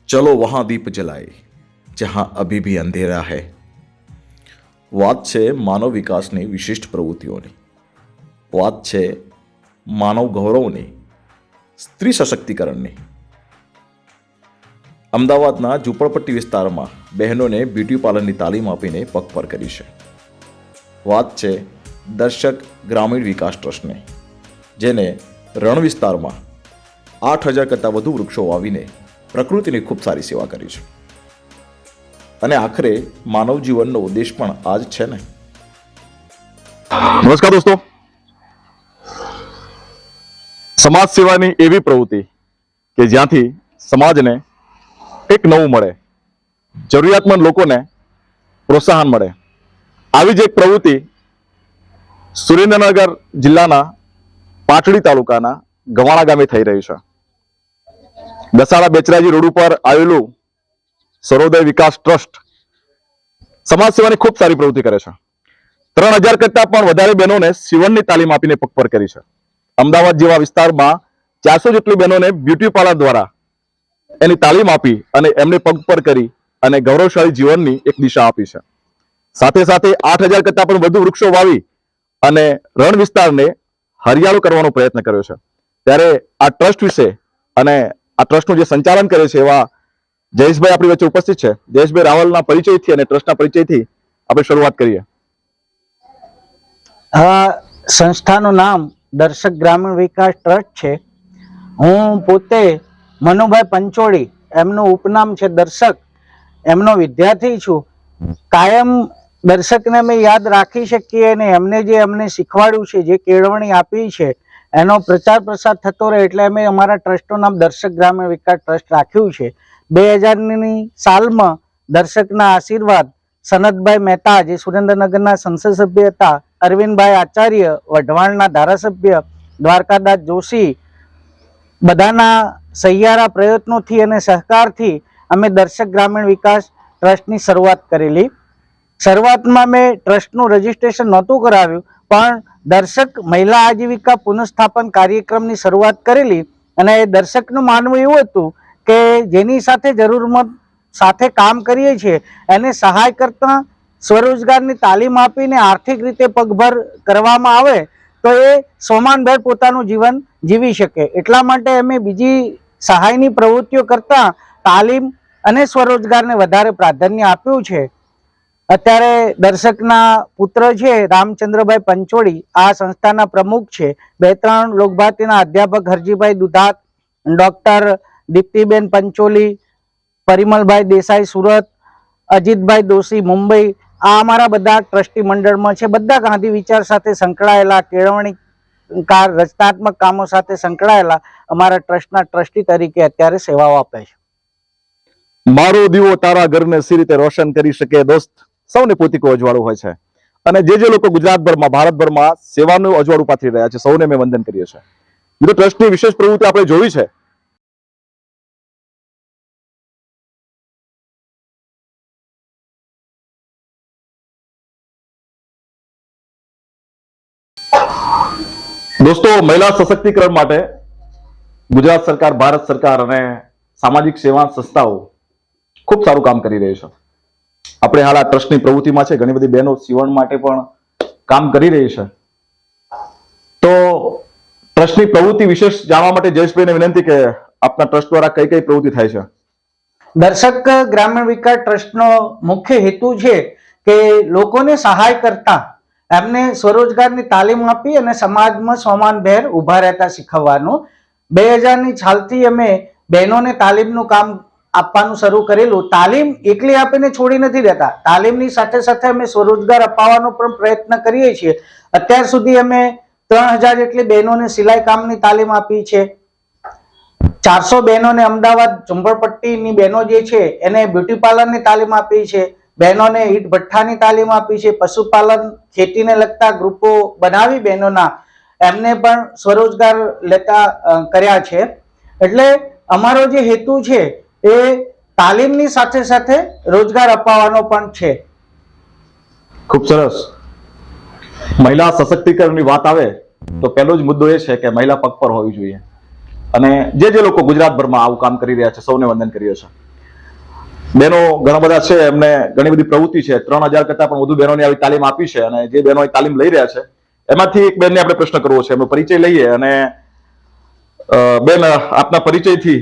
चलो वहां दीप जलाए जहां अभी भी अंधेरा है। વાત છે માનવ વિકાસની વિશિષ્ટ પ્રવૃત્તિઓની, વાત છે માનવ ગૌરવની, સ્ત્રી સશક્તિકરણની। અમદાવાદના ઝૂંપડપટ્ટી વિસ્તારમાં બહેનોને બ્યુટી પાર્લરની તાલીમ આપીને પગભર કરી છે। વાત છે દર્શક ગ્રામીણ વિકાસ ટ્રસ્ટની, જેને રણ વિસ્તારમાં 8,000 કરતાં વધુ વૃક્ષો વાવીને પ્રકૃતિની ખૂબ સારી સેવા કરી છે। અને આખરે માનવ જીવનનો ઉદ્દેશ પણ આ જ છે ને। નમસ્કાર દોસ્તો, સમાજ સેવાની એવી પ્રવૃત્તિ કે જ્યાંથી સમાજને એક નવું મળે, જરૂરિયાતમંદ લોકોને પ્રોત્સાહન મળે, આવી જ એક પ્રવૃત્તિ સુરેન્દ્રનગર જિલ્લાના પાટડી તાલુકાના ગવાણા ગામે થઈ રહી છે। દસાડા બેચરાજી રોડ ઉપર આવેલું સર્વોદય વિકાસ ટ્રસ્ટ સમાજ સેવાની ખૂબ સારી પ્રવૃત્તિ કરે છે। 3,000 કરતા પણ વધારે બહેનોને સીવણની તાલીમ આપીને પગભર કરી છે। અમદાવાદ જેવા વિસ્તારમાં 400 જેટલી બહેનોને બ્યુટી પાર્લર દ્વારા એની તાલીમ આપી અને એમને પગભર કરી અને ગૌરવશાળી જીવનની એક દિશા આપી છે। સાથે સાથે 8,000 કરતા પણ વધુ વૃક્ષો વાવી અને રણ વિસ્તારને હરિયાળો કરવાનો પ્રયત્ન કર્યો છે। ત્યારે આ ટ્રસ્ટ વિશે અને આ ટ્રસ્ટનું જે સંચાલન કરે છે એવા જયેશભાઈ આપણી વચ્ચે ઉપસ્થિત છે। જયેશભાઈ રાવલના પરિચયથી અને ટ્રસ્ટના પરિચયથી આપણે શરૂઆત કરીએ। આ સંસ્થાનું નામ દર્શક ગ્રામીણ વિકાસ ટ્રસ્ટ છે। હું પોતે મનુભાઈ પંચોળી, એમનું ઉપનામ છે દર્શક, એમનો વિદ્યાર્થી છું। કાયમ દર્શકને અમે યાદ રાખી શકીએ અને એમને જે અમને શીખવાડ્યું છે, જે કેળવણી આપી છે, એનો પ્રચાર પ્રસાર થતો રહે એટલે અમે અમારા ટ્રસ્ટનું નામ દર્શક ગ્રામીણ વિકાસ ટ્રસ્ટ રાખ્યું છે। 2000ની સાલમાં દર્શકના આશીર્વાદ સનતભાઈ મહેતા, જે સુરેન્દ્રનગરના સંસદ સભ્ય હતા, અરવિંદભાઈ આચાર્ય, વઢવાણના ધારાસભ્ય, દ્વારકાદાસ જોશી, બધાના સહિયારા પ્રયત્નોથી અને સહકારથી અમે દર્શક ગ્રામીણ વિકાસ ટ્રસ્ટની શરૂઆત કરેલી। શરૂઆતમાં મેં ટ્રસ્ટનું રજીસ્ટ્રેશન નહોતું કરાવ્યું, પણ દર્શક મહિલા આજીવિકા પુનઃસ્થાપન કાર્યક્રમની શરૂઆત કરેલી। અને એ દર્શકનું માનવું એવું હતું કે જેની સાથે જરૂરમંદ સાથે કામ કરીએ છીએ એને સહાય કરતા સ્વરોજગારની તાલીમ આપીને આર્થિક રીતે પગભર કરવામાં આવે તો એ સોમાનભેર પોતાનું જીવન જીવી શકે। એટલા માટે અમે બીજી સહાયની પ્રવૃત્તિઓ કરતા તાલીમ અને સ્વરોજગારને વધારે પ્રાધાન્ય આપ્યું છે। અત્યારે દર્શકના પુત્ર છે રામચંદ્રભાઈ પંચોળી, આ સંસ્થાના પ્રમુખ છે। 2-3 લોકભારતીના અધ્યાપક હરજીભાઈ દુધાત, ડોક્ટર દીપ્તિબેન પંચોલી, પરિમલભાઈ દેસાઈ સુરત, અજીતભાઈ દોશી મુંબઈ, આ અમારા બધા ટ્રસ્ટી મંડળમાં છે। બધા ગાંધી વિચાર સાથે સંકળાયેલા, કેળવણીકાર રચનાત્મક કામો સાથે સંકળાયેલા અમારા ટ્રસ્ટના ટ્રસ્ટી તરીકે અત્યારે સેવાઓ આપે છે। મારો દીવો તારા ઘરને સી રીતે રોશન કરી શકે દોસ્ત, સૌને પોતીકો અજવાળું હોય છે। અને જે લોકો ગુજરાતભરમાં, ભારતભરમાં સેવાનું અજવાળું પાથરી રહ્યા છે, સૌને મેં વંદન કરીએ છીએ। મિત્રો, ટ્રસ્ટની વિશેષ પ્રવૃત્તિ આપણે જોઈ છે। દોસ્તો, મહિલા સશક્તિકરણ માટે ગુજરાત સરકાર, ભારત સરકાર અને સામાજિક સેવા સંસ્થાઓ ખૂબ સારું કામ કરી રહી છે। આપણે હાલ આ ટ્રસ્ટની પ્રવૃત્તિમાં છે, ઘણી બધી બહેનો સીવણ માટે પણ કામ કરી રહી છે। તો ટ્રસ્ટની પ્રવૃત્તિ વિશેષ જાણવા માટે જયેશભાઈને વિનંતી કે આપના ટ્રસ્ટ દ્વારા કઈ કઈ પ્રવૃત્તિ થાય છે? દર્શક ગ્રામીણ વિકાસ ટ્રસ્ટનો મુખ્ય હેતુ છે કે લોકોને સહાય કરતા એમને સ્વરોજગારની તાલીમ આપી અને સમાજમાં સોમાનભેર ઊભા રહેતા શીખવવાનું। 2000ની સાલથી અમે બહેનોને તાલીમનું કામ આપવાનું શરૂ કરેલું। તાલીમ એકલી આપીને છોડી નથી દેતા, તાલીમની સાથે સાથે અમે સ્વરોજગાર અપાવવાનો પણ પ્રયત્ન કરીએ છીએ। અત્યાર સુધી અમે 3,000 જેટલી બહેનોને સિલાઈ કામની તાલીમ આપી છે। 400 બહેનોને અમદાવાદ ઝુંપડપટ્ટીની બહેનો જે છે એને બ્યુટી પાર્લરની તાલીમ આપી છે। બહેનોને ઈંટ ભઠ્ઠાની તાલીમ આપી છે। પશુપાલન, ખેતીને લગતા ગ્રુપો બનાવી બહેનોના, એમને પણ સ્વરોજગાર લેતા કર્યા છે। એટલે અમારો જે હેતુ છે એ તાલીમની સાથે સાથે રોજગાર અપાવવાનો પણ છે। ખૂબ સરસ। મહિલા સશક્તિકરણની વાત આવે તો પહેલો જ મુદ્દો એ છે કે મહિલા પગ પર હોવી જોઈએ। અને જે લોકો ગુજરાતભરમાં આવું કામ કરી રહ્યા છે સૌને વંદન કરીએ છીએ। બહેનો ઘણા બધા છે, એમને ઘણી બધી પ્રવૃત્તિ છે. 3000 કરતા પણ વધુ બહેનોને આવી તાલીમ આપી છે, અને જે બહેનો અહીં તાલીમ લઈ રહ્યા છે એમાંથી એક બેનને આપણે પ્રશ્ન કરવો છે. એમનો પરિચય લઈએ. અને બેન, આપના પરિચયથી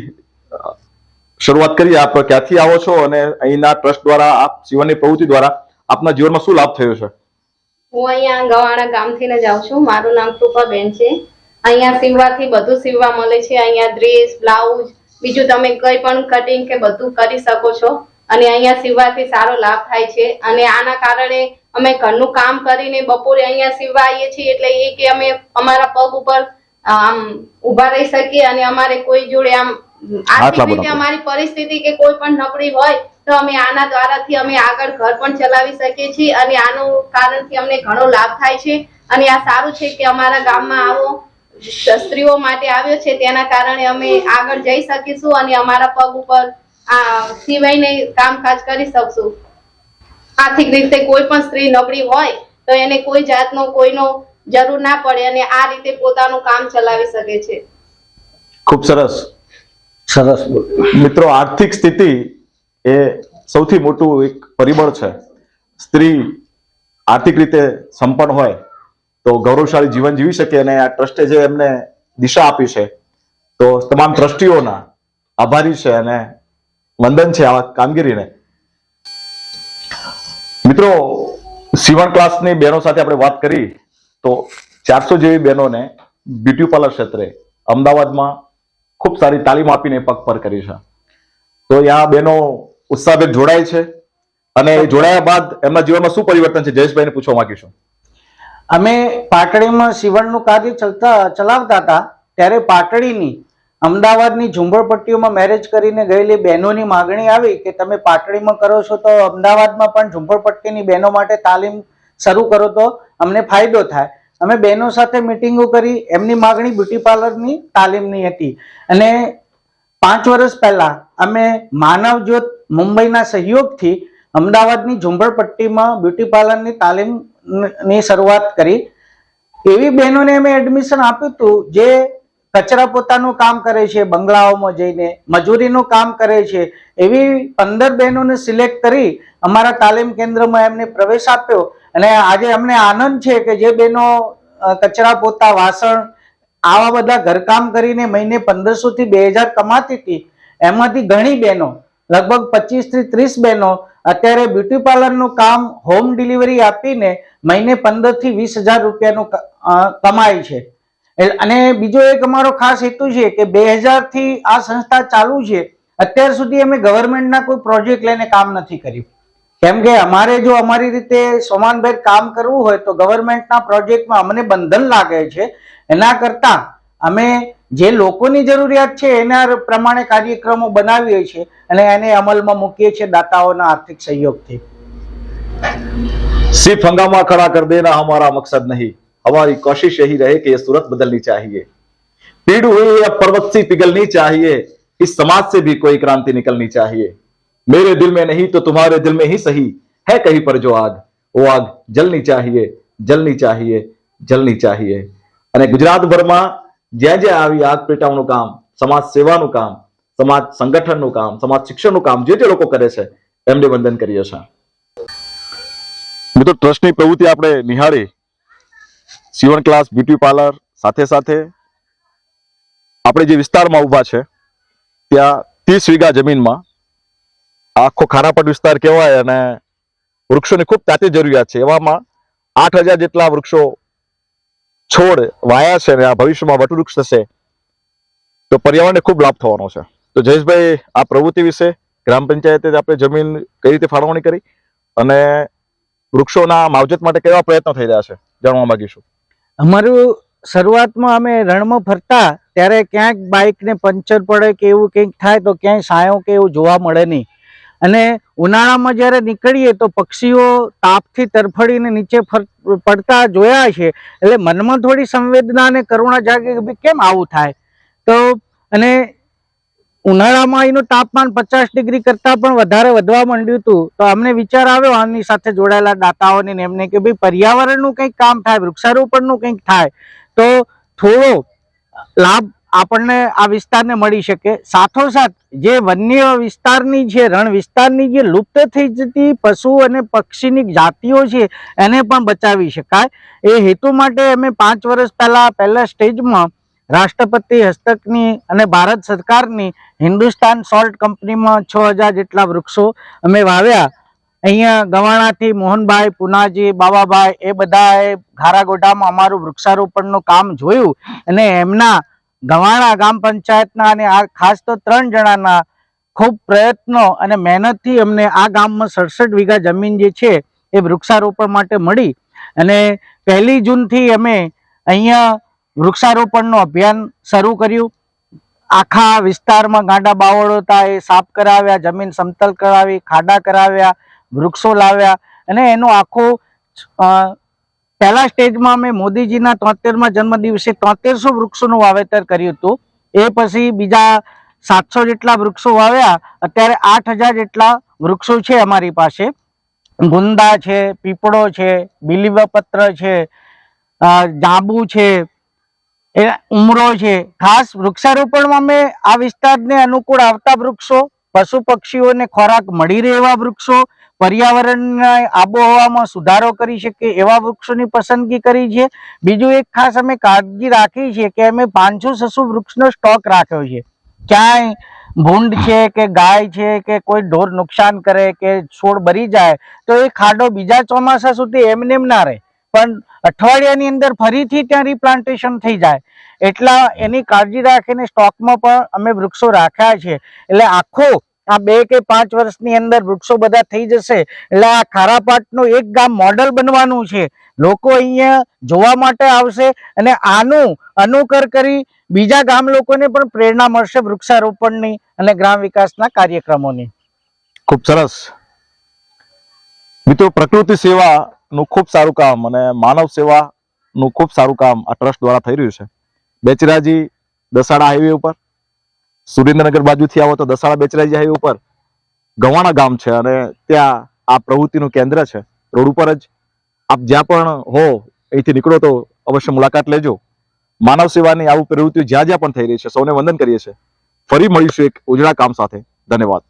શરૂઆત કરીએ. આપ ક્યાંથી આવો છો અને અહીંના ટ્રસ્ટ દ્વારા, આપ સીવણની પ્રવૃત્તિ દ્વારા આપના જીવનમાં શું લાભ થયો છે? હું અહીંયા ગવાણા ગામથી ને જાઉં છું. મારું નામ કૃપાબેન છે. અહીંયા સીવવાથી બધું સીવવા મળે છે. અહીંયા ડ્રેસ, બ્લાઉઝ, બીજું તમે કઈ પણ કટિંગ કે બધું કરી શકો છો. અને અહીંયા સીવવાથી સારો લાભ થાય છે. અને આના કારણે અમે ઘરનું કામ કરીને બપોરે અહીંયા સીવવા આવીએ છીએ, એટલે એ કે અમે અમારા પગ ઉપર આમ ઊભા રહી શકીએ, અને અમારે કોઈ જોડે આમ આર્થિક રીતે અમારી પરિસ્થિતિ કે કોઈ પણ નબળી હોય તો અમે આના દ્વારાથી અમે આગળ ઘર પણ ચલાવી શકીએ છીએ. અને આનું કારણથી અમને ઘણો લાભ થાય છે. અને આ સારું છે કે અમારા ગામમાં આવો સ્ત્રીઓ માટે આવ્યો છે, તેના કારણે અમે આગળ જઈ શકીશું અને અમારા પગ ઉપર આ સિવાયને કામકાજ કરી શકશું. આર્થિક રીતે કોઈ પણ સ્ત્રી નબળી હોય તો એને કોઈ જાતનો કોઈનો જરૂર ના પડે, અને આ રીતે પોતાનું કામ ચલાવી શકે છે. ખૂબ સરસ. સરસ. મિત્રો, આર્થિક સ્થિતિ એ સૌથી મોટું એક પરિબળ છે. સ્ત્રી આર્થિક રીતે સંપન્ન હોય તો ગૌરવશાળી જીવન જીવી શકે. અને આ ટ્રસ્ટે જે એમને દિશા આપી છે, તો તમામ ટ્રસ્ટીઓના આભારી છે અને વંદન છે આ કામગીરીને. મિત્રો, સીવણ ક્લાસની બહેનો સાથે આપણે વાત કરી તો 400 જેવી બહેનોને બ્યુટી પાર્લર ક્ષેત્રે અમદાવાદમાં ખૂબ સારી તાલીમ આપીને પગ પર કરી છે. તો અહીંયા બહેનો ઉત્સાહભેર જોડાય છે. અને જોડાયા બાદ એમના જીવનમાં શું પરિવર્તન છે, જયેશભાઈને પૂછવા માંગીશું. અમે પાટડીમાં સીવણનું કાર્ય ચલાવતા હતા, ત્યારે પાટડીની અમદાવાદની ઝુંપડપટ્ટીઓમાં મેરેજ કરીને ગયેલી બહેનોની માગણી આવી કે તમે પાટડીમાં કરો છો તો અમદાવાદમાં પણ ઝુંપડપટ્ટીની બહેનો માટે તાલીમ શરૂ કરો તો અમને ફાયદો થાય. અમે બહેનો સાથે મિટિંગો કરી. એમની માગણી બ્યુટી પાર્લરની તાલીમની હતી. અને 5 વર્ષ પહેલા અમે માનવ જ્યોત મુંબઈના સહયોગથી અમદાવાદની ઝુંપડપટ્ટીમાં બ્યુટી પાર્લરની તાલીમની શરૂઆત કરી. એવી બહેનોને અમે એડમિશન આપ્યું હતું જે કચરા પોતાનું કામ કરે છે, બંગલાઓમાં જઈને મજૂરીનું કામ કરે છે. એવી 15 બહેનોને સિલેક્ટ કરી અમારા તાલીમ કેન્દ્રમાં એમને પ્રવેશ આપ્યો. અને આજે અમને આનંદ છે કે જે બહેનો કચરા પોતા, વાસણ, આવા બધા ઘરકામ કરીને મહિને 1500 થી 2000 કમાતી હતી, એમાંથી ઘણી બહેનો, લગભગ 25 થી 30 બહેનો અત્યારે બ્યુટી પાર્લરનું કામ હોમ ડિલિવરી આપીને મહિને 15 થી 20,000 રૂપિયાનું કમાય છે. અને બીજો એક અમારો ખાસ હેતુ છે કે 2000 થી આ સંસ્થા ચાલુ છે. અત્યાર સુધી અમે ગવર્મેન્ટના કોઈ પ્રોજેક્ટ લઈને કામ નથી કર્યું, કેમ કે અમારે જો અમારી રીતે સમાનભેર કામ કરવું હોય તો ગવર્મેન્ટના પ્રોજેક્ટમાં અમને બંધન લાગે છે. એના કરતા અમે જે લોકોની જરૂરિયાત છે એના પ્રમાણે કાર્યક્રમો બનાવીએ છીએ અને એને અમલમાં મૂકીએ છીએ દાતાઓના આર્થિક સહયોગથી. सिर्फ हंगामा खड़ा कर देना हमारा मकसद नहीं, हमारी कोशिश यही रहे कि ये सूरत बदलनी चाहिए. पीड़ हुई अब पर्वत सी पिघलनी चाहिए, इस समाज से भी कोई क्रांति निकलनी चाहिए. मेरे दिल में नहीं तो तुम्हारे दिल में ही सही है कहीं पर जो आग, वो आग जलनी चाहिए, जलनी चाहिए, जलनी चाहिए. અને ગુજરાતભરમાં જ્યાં જ્યાં આવી આગ પેટાવવાનું કામ, સમાજ સેવાનું કામ, સમાજ સંગઠનનું કામ, સમાજ શિક્ષણનું કામ જે જે લોકો કરે છે એમને વંદન કરીએ છીએ. મિત્રો, ટ્રસ્ટની પ્રવૃત્તિ આપણે નિહાળી. સીવણ ક્લાસ, બ્યુટી પાર્લર, સાથે સાથે આપણે જે વિસ્તારમાં ઊભા છે ત્યાં 30 વીઘા જમીનમાં આખો ખારાપટ વિસ્તાર કહેવાય અને વૃક્ષોની ખૂબ તાતી જરૂરિયાત છે. એવામાં 8000 જેટલા વૃક્ષો છોડ વાયા છે અને આ ભવિષ્યમાં વટવૃક્ષ થશે તો પર્યાવરણને ખૂબ લાભ થવાનો છે. તો જયેશભાઈ, આ પ્રવૃત્તિ વિશે ગ્રામ પંચાયતે આપણે જમીન કઈ રીતે ફાળવણી કરી અને વૃક્ષોના માવજત માટે કેવા પ્રયત્નો થઈ રહ્યા છે જાણવા માંગીશું. અમારું શરૂઆતમાં અમે રણમાં ફરતા ત્યારે ક્યાંક બાઇકને પંચર પડે કે એવું કંઈક થાય તો ક્યાંય છાંયો કે એવું જોવા મળે નહીં. અને ઉનાળામાં જ્યારે નીકળીએ તો પક્ષીઓ તાપથી તરફડીને નીચે પડતા જોયા છે. એટલે મનમાં થોડી સંવેદના અને કરુણા જાગે કે ભાઈ કેમ આવું થાય. તો અને ઉનાળામાં એનું તાપમાન 50 ડિગ્રી કરતાં પણ વધારે વધવા માંડ્યું હતું. તો અમને વિચાર આવ્યો આની સાથે જોડાયેલા દાતાઓને ને એમને કે ભાઈ પર્યાવરણનું કંઈક કામ થાય, વૃક્ષારોપણનું કંઈક થાય તો થોડો લાભ આપણને આ વિસ્તારને મળી શકે. સાથોસાથ જે વન્ય વિસ્તારની છે, રણ વિસ્તારની જે લુપ્ત થઈ જતી પશુ અને પક્ષીની જાતિઓ છે એને પણ બચાવી શકાય. એ હેતુ માટે અમે 5 વર્ષ પહેલા સ્ટેજમાં રાષ્ટ્રપતિ હસ્તકની અને ભારત સરકારની હિન્દુસ્તાન સોલ્ટ કંપનીમાં 6000 જેટલા વૃક્ષો અમે વાવ્યા. અહીંયા ગવાણાથી મોહનભાઈ, પુનાજી, બાબાભાઈ એ બધાએ ખારાગોડામાં અમારું વૃક્ષારોપણનું કામ જોયું અને એમના ગવાણા ગ્રામ પંચાયતના અને આ ખાસ તો 3 જણાના ખૂબ પ્રયત્નો અને મહેનતથી અમને આ ગામમાં 67 વીઘા જમીન જે છે એ વૃક્ષારોપણ માટે મળી. અને 1 જૂનથી અમે અહીંયા વૃક્ષારોપણનું અભિયાન શરૂ કર્યું. આખા વિસ્તારમાં ગાંડા બાવળો હતા એ સાફ કરાવ્યા, જમીન સમતલ કરાવી, ખાડા કરાવ્યા, વૃક્ષો લાવ્યા અને એનું આખું પહેલા સ્ટેજમાં અમે મોદીજીના 73મા જન્મદિવસે 7300 વૃક્ષોનું વાવેતર કર્યું હતું. એ પછી બીજા 700 જેટલા વૃક્ષો વાવ્યા. અત્યારે 8000 જેટલા વૃક્ષો છે અમારી પાસે. ગુંદા છે, પીપળો છે, બિલીવપત્ર છે, જાંબુ છે, એ ઉમરો છે. ખાસ વૃક્ષારોપણમાં અમે આ વિસ્તારને અનુકૂળ આવતા વૃક્ષો, પશુ પક્ષીઓને ખોરાક મળી રહે એવા વૃક્ષો, પર્યાવરણના આબોહવામાં સુધારો કરી શકે એવા વૃક્ષોની પસંદગી કરી છે. બીજું એક ખાસ અમે કાળજી રાખી છે કે અમે 500-600 વૃક્ષનો સ્ટોક રાખ્યો છે. ક્યાંય ભૂંડ છે કે ગાય છે કે કોઈ ઢોર નુકસાન કરે કે છોડ બરી જાય તો એ ખાડો બીજા ચોમાસા સુધી એમને એમ ના રહે, પણ અઠવાડિયાની અંદર ફરીથી ત્યાં રિપ્લાન્ટેશન થઈ જાય. એટલા એની કાળજી રાખીને સ્ટોકમાં પણ અમે વૃક્ષો રાખ્યા છે. એટલે આખો આ 2 કે 5 વર્ષની અંદર વૃક્ષો બધા થઈ જશે એટલે આ ખારાપાટનું એક ગામ મોડલ બનવાનું છે. લોકો અહીંયા જોવા માટે આવશે અને આનું અનુકર કરી બીજા ગામ લોકોને પણ પ્રેરણા મળશે વૃક્ષારોપણની અને ગ્રામ વિકાસના કાર્યક્રમોની. ખૂબ સરસ મિત્રો, પ્રકૃતિ સેવાનું ખૂબ સારું કામ અને માનવ સેવાનું ખૂબ સારું કામ આ ટ્રસ્ટ દ્વારા થઈ રહ્યું છે. બેચરાજી દસાડા હાઈવે ઉપર, સુરેન્દ્રનગર બાજુથી આવો તો દસાડા બેચરાજી હાઈવે ઉપર ગવાણા ગામ છે અને ત્યાં આ પ્રવૃત્તિનું કેન્દ્ર છે. રોડ ઉપર જ આપ જ્યાં પણ હો અહીંથી નીકળો તો અવશ્ય મુલાકાત લેજો. માનવ સેવાની આવું પ્રવૃત્તિઓ જ્યાં જ્યાં પણ થઈ રહી છે સૌને વંદન કરીએ છીએ. ફરી મળીશું એક ઉજળા કામ સાથે. ધન્યવાદ.